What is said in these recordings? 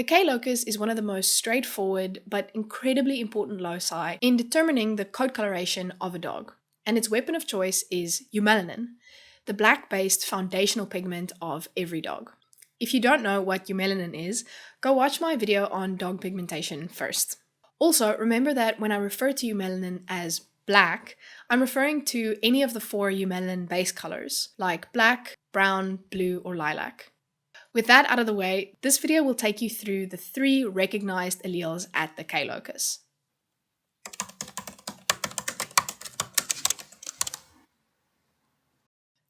The K locus is one of the most straightforward but incredibly important loci in determining the coat coloration of a dog, and its weapon of choice is eumelanin, the black-based foundational pigment of every dog. If you don't know what eumelanin is, go watch my video on dog pigmentation first. Also, remember that when I refer to eumelanin as black, I'm referring to any of the 4 eumelanin base colors, like black, brown, blue, or lilac. With that out of the way, this video will take you through the 3 recognized alleles at the K locus.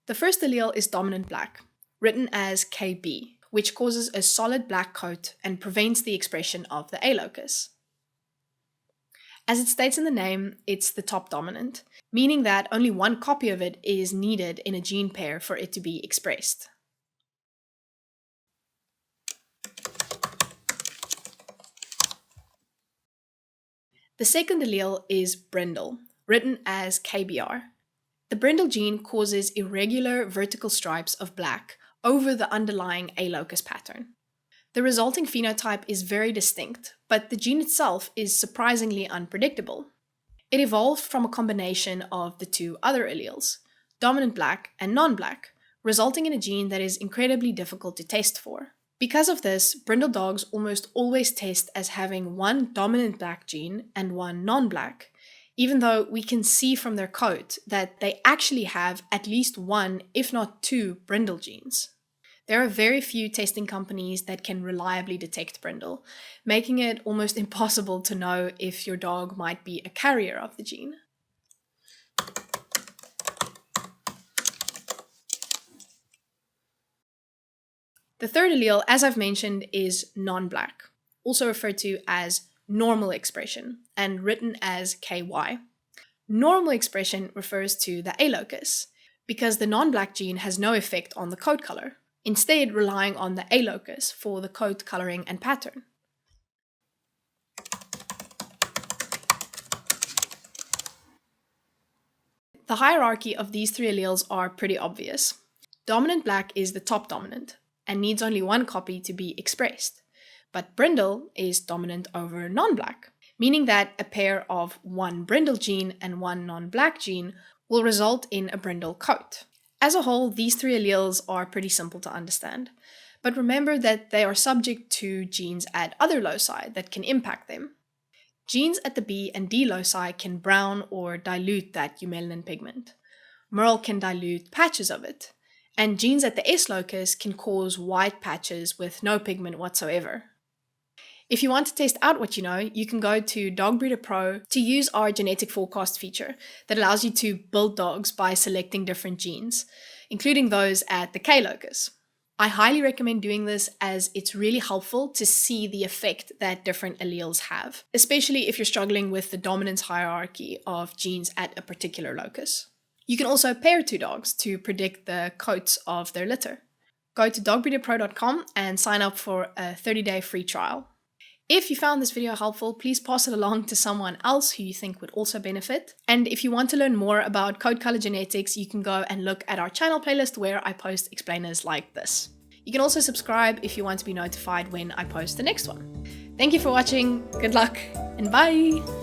The first allele is dominant black, written as KB, which causes a solid black coat and prevents the expression of the A locus. As it states in the name, it's the top dominant, meaning that only one copy of it is needed in a gene pair for it to be expressed. The second allele is Brindle, written as KBR. The Brindle gene causes irregular vertical stripes of black over the underlying A locus pattern. The resulting phenotype is very distinct, but the gene itself is surprisingly unpredictable. It evolved from a combination of the 2 other alleles, dominant black and non-black, resulting in a gene that is incredibly difficult to test for. Because of this, brindle dogs almost always test as having one dominant black gene and one non-black, even though we can see from their coat that they actually have at least 1, if not 2, brindle genes. There are very few testing companies that can reliably detect brindle, making it almost impossible to know if your dog might be a carrier of the gene. The third allele, as I've mentioned, is non-black, also referred to as normal expression and written as KY. Normal expression refers to the A locus, because the non-black gene has no effect on the coat color, instead relying on the A locus for the coat coloring and pattern. The hierarchy of these 3 alleles are pretty obvious. Dominant black is the top dominant and needs only 1 copy to be expressed, but brindle is dominant over non-black, meaning that a pair of 1 brindle gene and 1 non-black gene will result in a brindle coat. As a whole, these 3 alleles are pretty simple to understand, but remember that they are subject to genes at other loci that can impact them. Genes at the B and D loci can brown or dilute that eumelanin pigment. Merle can dilute patches of it, and genes at the S locus can cause white patches with no pigment whatsoever. If you want to test out what you know, you can go to Dog Breeder Pro to use our genetic forecast feature that allows you to build dogs by selecting different genes, including those at the K locus. I highly recommend doing this as it's really helpful to see the effect that different alleles have, especially if you're struggling with the dominance hierarchy of genes at a particular locus. You can also pair 2 dogs to predict the coats of their litter. Go to dogbreederpro.com and sign up for a 30-day free trial. If you found this video helpful, please pass it along to someone else who you think would also benefit. And if you want to learn more about coat color genetics, you can go and look at our channel playlist where I post explainers like this. You can also subscribe if you want to be notified when I post the next one. Thank you for watching, good luck, and bye!